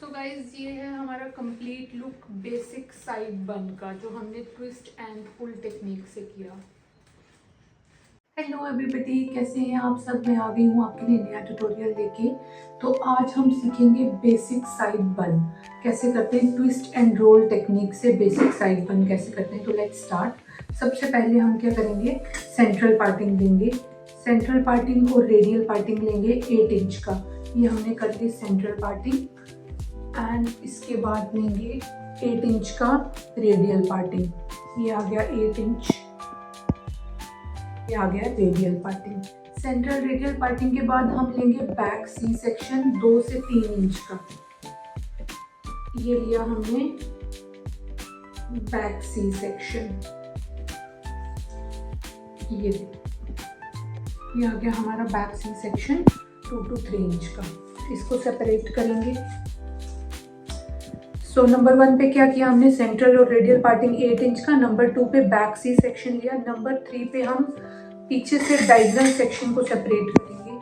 So guys ये है हमारा कंप्लीट लुक बेसिक साइड बन का जो हमने ट्विस्ट एंड पुल टेक्निक से किया। हेलो एवरीबॉडी, कैसे हैं आप सब। मैं आ गई हूँ आपके लिए नया ट्यूटोरियल लेके। तो आज हम सीखेंगे बेसिक साइड बन कैसे करते हैं। ट्विस्ट एंड रोल टेक्निक से बेसिक साइड बन कैसे करते हैं। तो लेट्स स्टार्ट। सबसे पहले हम क्या करेंगे, सेंट्रल पार्टिंग लेंगे। सेंट्रल पार्टिंग और रेडियल पार्टिंग लेंगे 8 इंच का। ये हमने कर ली सेंट्रल पार्टिंग। एंड इसके बाद लेंगे 8 इंच का रेडियल पार्टिंग। ये आ गया 8 इंच, ये आ गया radial parting. Central radial parting के बाद हम लेंगे बैक सी सेक्शन 2 से 3 इंच का। ये लिया हमने बैक सी सेक्शन, ये आ गया हमारा back C section 2 to 3 inch का। इसको सेपरेट करेंगे। सो नंबर 1 पे क्या किया हमने, सेंट्रल और रेडियल पार्टिंग 8 इंच का। नंबर 2 पे बैक सी सेक्शन लिया। नंबर 3 पे हम पीछे से डायगोनल सेक्शन को सेपरेट करेंगे।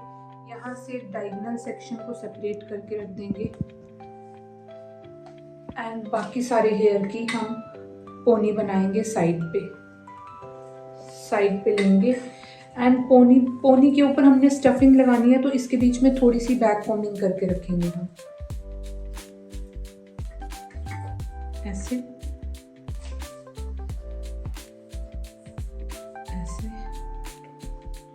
यहाँ से डायगोनल सेक्शन को सेपरेट करके रख देंगे। एंड बाकी सारे हेयर की हम पोनी बनाएंगे साइड पे लेंगे। एंड पोनी के ऊपर हमने स्टफिंग लगानी है, तो इसके बीच में थोड़ी सी बैक कॉम्बिंग करके रखेंगे हम ऐसे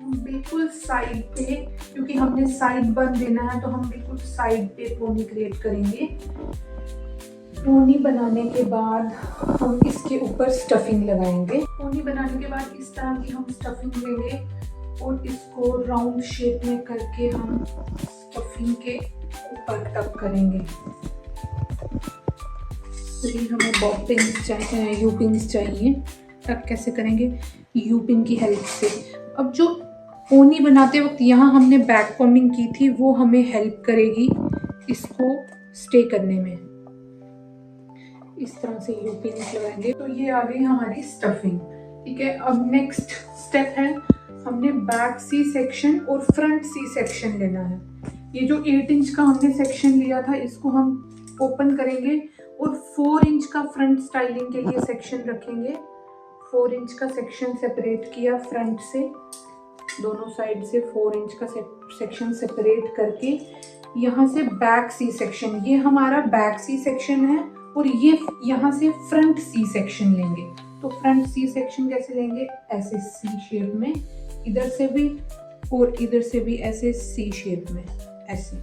बिल्कुल साइड पे, क्योंकि हमने साइड बन देना है तो हम बिल्कुल साइड पे पोनी क्रिएट करेंगे। पोनी बनाने के बाद हम इसके ऊपर स्टफिंग लगाएंगे। पोनी बनाने के बाद इस तरह की हम स्टफिंग लेंगे और इसको राउंड शेप में करके हम स्टफिंग के ऊपर टक करेंगे। हमें बॉब पिन्स चाहिए, यू पिन्स चाहिए। टक कैसे करेंगे, यू पिन की हेल्प से। अब जो पोनी बनाते वक्त यहाँ हमने बैक कॉम्बिंग की थी, वो हमें हेल्प करेगी इसको स्टे करने में। इस तरह से यू पिन्स लगाएंगे। तो ये आ गई हमारी स्टफिंग, ठीक है। अब नेक्स्ट स्टेप है, हमने बैक सी सेक्शन और फ्रंट सी सेक्शन लेना है। ये जो 8 इंच का हमने सेक्शन लिया था, इसको हम ओपन करेंगे और 4 इंच का फ्रंट स्टाइलिंग के लिए सेक्शन रखेंगे। 4 इंच का सेक्शन सेपरेट किया फ्रंट से, दोनों साइड से 4 इंच का सेक्शन सेपरेट करके यहाँ से बैक सी सेक्शन, ये हमारा बैक सी सेक्शन है और ये यहाँ से फ्रंट सी सेक्शन लेंगे। तो फ्रंट सी सेक्शन कैसे लेंगे, ऐसे सी शेप में, इधर से भी और इधर से भी ऐसे सी शेप में, ऐसे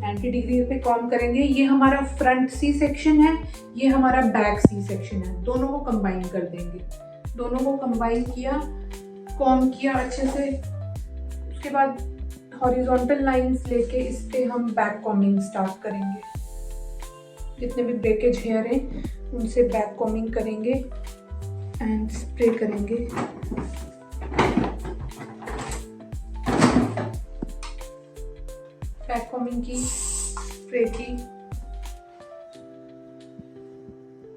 90 डिग्री पे कॉम करेंगे। ये हमारा फ्रंट सी सेक्शन है, ये हमारा बैक सी सेक्शन है। दोनों को कंबाइन कर देंगे। दोनों को कंबाइन किया, कॉम किया अच्छे से। उसके बाद हॉरिजॉन्टल लाइंस लेके इस पे हम बैक कॉमिंग स्टार्ट करेंगे। जितने भी ब्रेकेज हेयर हैं उनसे बैक कॉमिंग करेंगे एंड स्प्रे करेंगे। बैक कॉमिंग की, स्प्रे की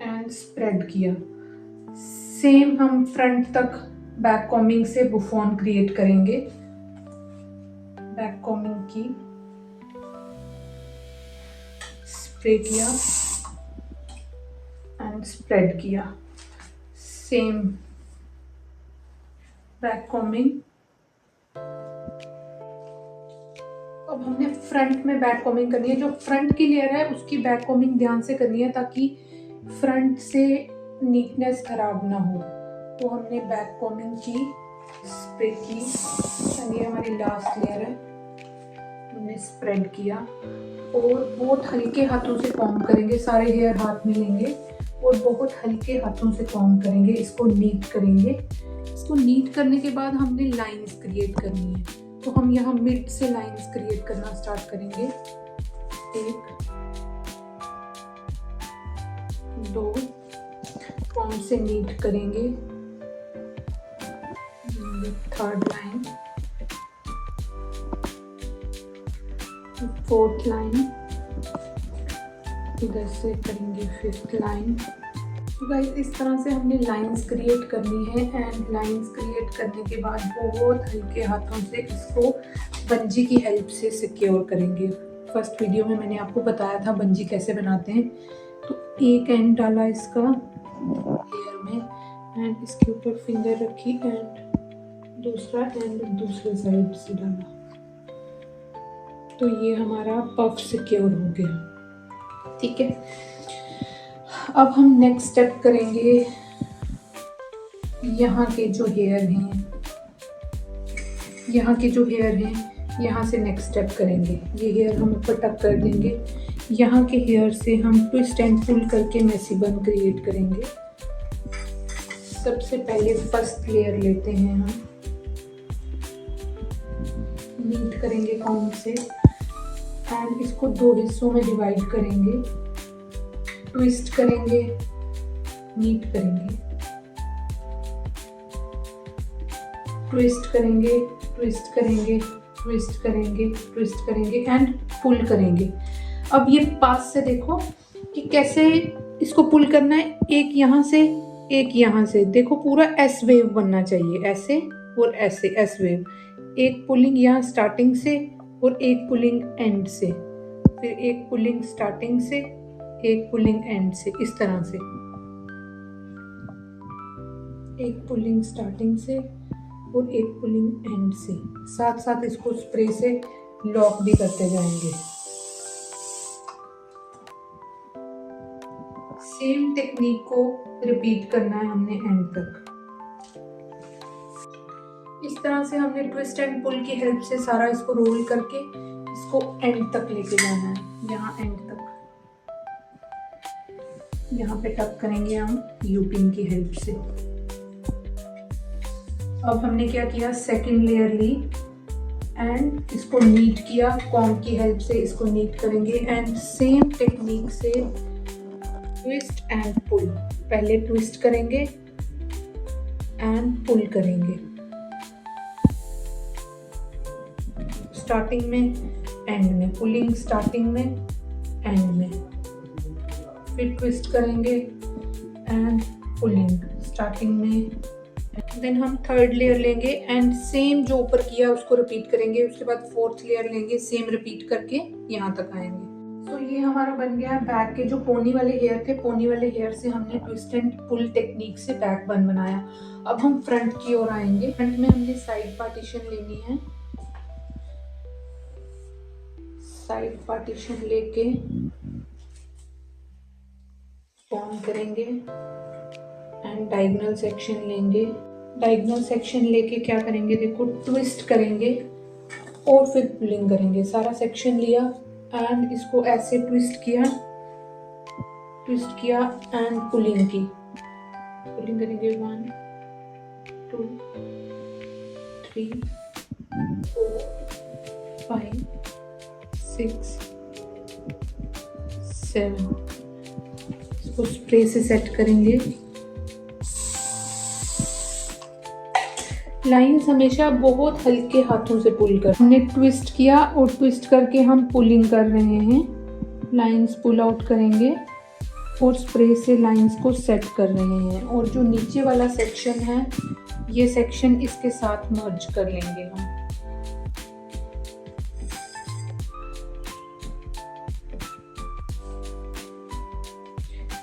एंड स्प्रेड किया। सेम हम फ्रंट तक बैक कॉमिंग से बुफॉन क्रिएट करेंगे। बैक कॉमिंग की, स्प्रे किया एंड स्प्रेड किया। Same back combing. अब हमने फ्रंट में बैक कॉमिंग करनी है। जो फ्रंट की लेयर है उसकी बैक कॉमिंग ध्यान से करनी है ताकि फ्रंट से नीटनेस खराब ना हो। तो हमने बैक कॉमिंग की, स्प्रे की, ये हमारी लास्ट लेयर है, हमने स्प्रेड किया और बहुत हल्के हाथों से कॉम्ब करेंगे। सारे हेयर हाथ में लेंगे और बहुत हल्के हाथों से कॉम्ब करेंगे। इसको नीट करेंगे। इसको नीट करने के बाद हमने लाइंस क्रिएट करनी है। तो हम यहाँ मिड से लाइंस क्रिएट करना स्टार्ट करेंगे। 1 2 कॉम्ब से नीट करेंगे। 3rd लाइन, 4th लाइन, इधर से करेंगे 5th लाइन। तो गाइस इस तरह से हमने लाइंस क्रिएट करनी है। एंड लाइंस क्रिएट करने के बाद बहुत हल्के हाथों से इसको बंजी की हेल्प से सिक्योर करेंगे फर्स्ट वीडियो में मैंने आपको बताया था बंजी कैसे बनाते हैं। तो एक एंड डाला इसका हेयर में एंड इसके ऊपर फिंगर रखी एंड दूसरा एंड दूसरे साइड से डाला। तो ये हमारा पफ सिक्योर हो गया। ठीक है, अब हम नेक्स्ट स्टेप करेंगे। यहाँ के जो हेयर हैं, यहाँ से नेक्स्ट स्टेप करेंगे। ये हेयर हम ऊपर टक कर देंगे। यहाँ के हेयर से हम ट्विस्ट एंड पुल करके मेसी बन क्रिएट करेंगे। सबसे पहले फर्स्ट लेयर लेते हैं, हम नीट करेंगे कॉम्ब से एंड इसको 2 हिस्सों में डिवाइड करेंगे। ट्विस्ट करेंगे, नीट करेंगे, ट्विस्ट करेंगे, ट्विस्ट करेंगे, ट्विस्ट करेंगे, ट्विस्ट करेंगे एंड पुल करेंगे। अब ये पास से देखो कि कैसे इसको पुल करना है। एक यहाँ से, एक यहाँ से। देखो पूरा एस वेव बनना चाहिए, ऐसे और ऐसे एस वेव। एक पुलिंग यहाँ स्टार्टिंग से और एक पुलिंग एंड से, फिर एक पुलिंग स्टार्टिंग से, एक पुलिंग एंड से, इस तरह से। एक पुलिंग स्टार्टिंग से और एक पुलिंग एंड से। साथ साथ इसको स्प्रे से लॉक भी करते जाएंगे। सेम टेक्निक को रिपीट करना है हमने एंड तक। इस तरह से हमने ट्विस्ट एंड पुल की हेल्प से सारा इसको रोल करके इसको एंड तक लेके जाना है। यहाँ एंड तक, यहाँ पे टक करेंगे हम यूपिन की हेल्प से। अब हमने क्या किया, सेकंड लेयर ली एंड इसको नीट किया। कॉम्ब की हेल्प से इसको नीट करेंगे एंड सेम टेक्निक से ट्विस्ट एंड पुल। पहले ट्विस्ट करेंगे एंड पुल करेंगे, स्टार्टिंग में एंड में, पुलिंग स्टार्टिंग में एंड में, फिर ट्विस्ट करेंगे एंड पुलिंग स्टार्टिंग में। देन हम थर्ड लेयर लेंगे एंड सेम जो ऊपर किया उसको रिपीट करेंगे। उसके बाद फोर्थ लेयर लेंगे, सेम रिपीट करके यहाँ तक आएंगे। तो ये हमारा बन गया बैक के जो पोनी वाले हेयर थे। पोनी वाले हेयर से हमने ट्विस्ट एंड पुल टेक्निक से बैक बन बनाया। अब हम फ्रंट की ओर आएंगे। फ्रंट में हमने साइड पार्टीशन लेनी है। साइड पार्टीशन लेके फॉर्म करेंगे एंड डायगोनल सेक्शन लेंगे। डायगोनल सेक्शन लेके क्या करेंगे, देखो ट्विस्ट करेंगे और फिर पुलिंग करेंगे। सारा सेक्शन लिया एंड इसको ऐसे ट्विस्ट किया एंड पुलिंग की। पुलिंग करेंगे 1 2 3 4 5 6 7। इसको स्प्रे से सेट करेंगे। लाइंस हमेशा बहुत हल्के हाथों से पुल कर। हमने ट्विस्ट किया और ट्विस्ट करके हम पुलिंग कर रहे हैं। लाइंस पुल आउट करेंगे और स्प्रे से लाइंस को सेट कर रहे हैं। और जो नीचे वाला सेक्शन है, ये सेक्शन इसके साथ मर्ज कर लेंगे हम।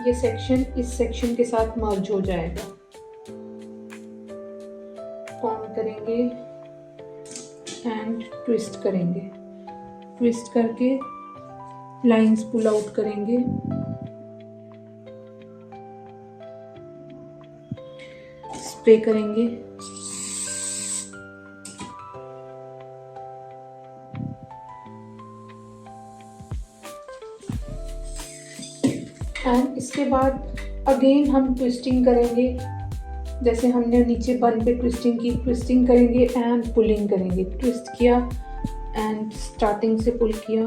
ये सेक्शन इस सेक्शन के साथ मर्ज हो जाएगा। फॉर्म करेंगे एंड ट्विस्ट करेंगे। ट्विस्ट करके लाइंस पुल आउट करेंगे। स्प्रे करेंगे एंड इसके बाद अगेन हम ट्विस्टिंग करेंगे। जैसे हमने नीचे बन पे ट्विस्टिंग की, ट्विस्टिंग करेंगे एंड पुलिंग करेंगे। ट्विस्ट किया एंड स्टार्टिंग से पुल किया,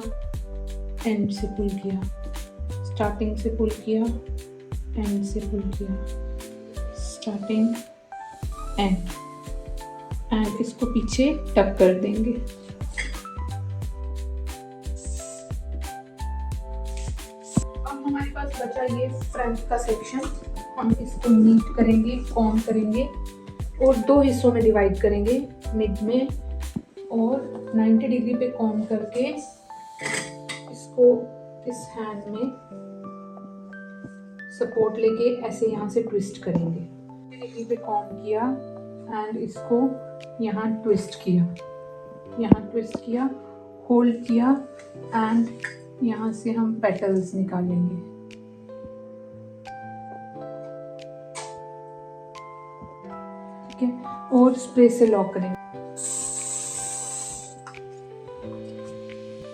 एंड से पुल किया, स्टार्टिंग से पुल किया, एंड से पुल किया, स्टार्टिंग एंड इसको पीछे टक कर देंगे। अब हमारे पास बचा ये फ्रंट का सेक्शन। हम इसको नीट करेंगे, कॉम करेंगे और 2 हिस्सों में डिवाइड करेंगे, मिड में और 90 डिग्री पे कॉम करके इसको इस हैंड में सपोर्ट लेके ऐसे यहाँ से ट्विस्ट करेंगे। फिर यहीं पे कॉम किया एंड इसको यहाँ ट्विस्ट किया, होल्ड किया एंड यहाँ से हम पेटल्स निकालेंगे। ठीक है, और स्प्रे से लॉक करेंगे।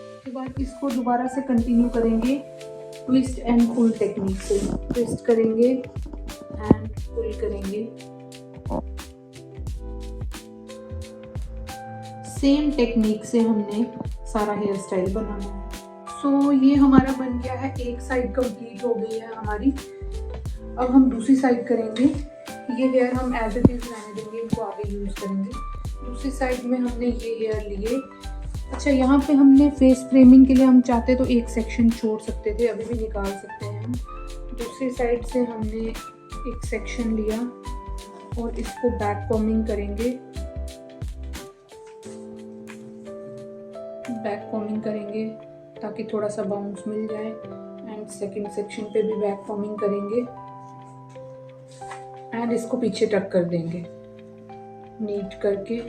उसके बाद इसको दोबारा से कंटिन्यू करेंगे ट्विस्ट एंड पुल टेक्निक से। ट्विस्ट करेंगे एंड पुल करेंगे। सेम टेक्निक से हमने सारा हेयर स्टाइल बनाना है। सो ये हमारा बन गया है, एक साइड कंप्लीट हो गई है हमारी। अब हम दूसरी साइड करेंगे। ये हेयर हम एज इट इज रहने देंगे, इनको आगे यूज करेंगे। दूसरी साइड में हमने ये हेयर लिए। अच्छा, यहाँ पे हमने फेस फ्रेमिंग के लिए हम चाहते तो एक सेक्शन छोड़ सकते थे, अभी भी निकाल सकते हैं हम। दूसरी साइड से हमने एक सेक्शन लिया और इसको बैक कॉम्बिंग करेंगे। ताकि थोड़ा सा बाउंस मिल जाए। एंड सेकंड सेक्शन पे भी बैक कॉम्बिंग करेंगे एंड इसको पीछे टक कर देंगे, नीट करके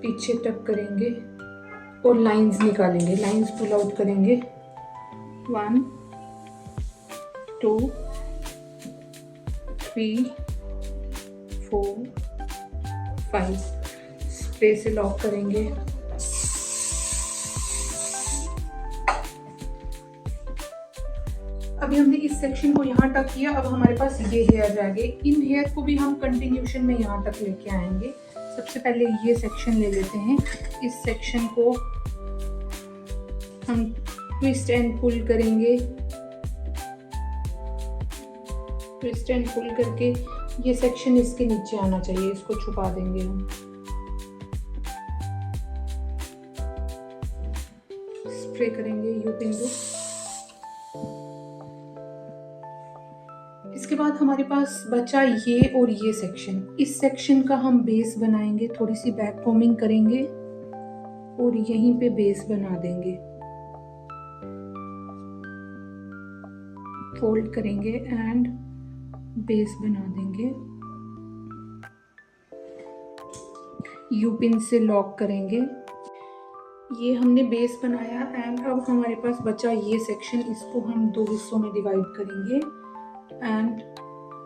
पीछे टक करेंगे और लाइंस निकालेंगे। लाइंस पुल आउट करेंगे। 1 2 3 4 5 स्प्रे से लॉक करेंगे। अभी हमने इस सेक्शन को यहाँ तक किया। अब हमारे पास ये हेयर रह गए। इन हेयर को भी हम कंटिन्यूशन में यहाँ तक लेके आएंगे। सबसे पहले ये सेक्शन ले लेते हैं। इस सेक्शन को हम ट्विस्ट एंड पुल करेंगे। ट्विस्ट एंड पुल करके ये सेक्शन इसके नीचे आना चाहिए, इसको छुपा देंगे हम। स्प्रे करेंगे यूपिन को। इसके बाद हमारे पास बचा ये और ये सेक्शन। इस सेक्शन का हम बेस बनाएंगे। थोड़ी सी बैक कॉम्बिंग करेंगे और यहीं पे बेस बना देंगे। फोल्ड करेंगे एंड बेस बना देंगे। यूपिन से लॉक करेंगे। ये हमने बेस बनाया एंड अब हमारे पास बचा ये सेक्शन। इसको हम 2 हिस्सों में डिवाइड करेंगे एंड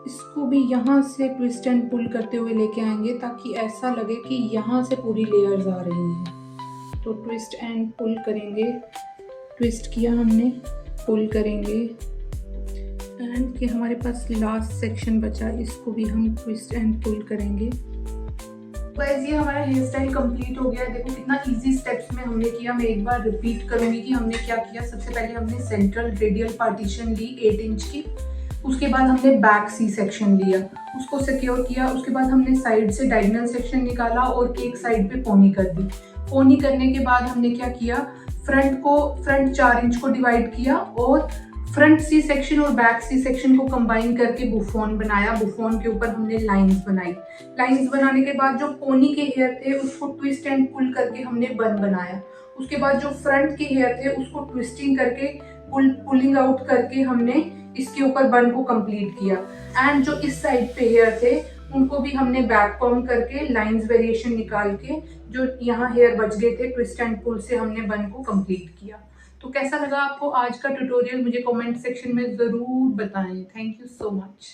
इसको भी यहाँ से ट्विस्ट एंड पुल करते हुए लेके आएंगे ताकि ऐसा लगे कि यहाँ से पूरी लेयर्स आ रही हैं। तो ट्विस्ट एंड पुल करेंगे। ट्विस्ट किया हमने, पुल करेंगे एंड कि हमारे पास लास्ट सेक्शन बचा, इसको भी हम ट्विस्ट एंड पुल करेंगे। गाइस, ये हमारा हेयर स्टाइल कंप्लीट हो गया। देखो कितना इजी स्टेप्स में हमने किया। मैं एक बार रिपीट करूंगी कि हमने क्या किया। सबसे पहले हमने सेंट्रल रेडियल पार्टीशन ली 8 इंच की। उसके बाद हमने बैक सी सेक्शन लिया, उसको सिक्योर किया। उसके बाद हमने साइड से डायगोनल सेक्शन निकाला और एक साइड पे पोनी कर दी। पोनी करने के बाद हमने क्या किया, फ्रंट 4 इंच को डिवाइड किया और फ्रंट सी सेक्शन और बैक सी सेक्शन को कंबाइन करके बुफोन बनाया। बुफोन के ऊपर हमने लाइंस बनाई। लाइंस बनाने के बाद जो पोनी के हेयर थे उसको ट्विस्ट एंड पुल करके हमने बन बनाया। उसके बाद जो फ्रंट के हेयर थे उसको ट्विस्टिंग करके पुलिंग आउट करके हमने इसके ऊपर बन को कंप्लीट किया। एंड जो इस साइड पे हेयर थे उनको भी हमने बैक कॉम्ब करके लाइंस वेरिएशन निकाल के जो यहाँ हेयर बच गए थे ट्विस्ट एंड पुल से हमने बन को कंप्लीट किया। तो कैसा लगा आपको आज का ट्यूटोरियल, मुझे कमेंट सेक्शन में ज़रूर बताएं। Thank you so much.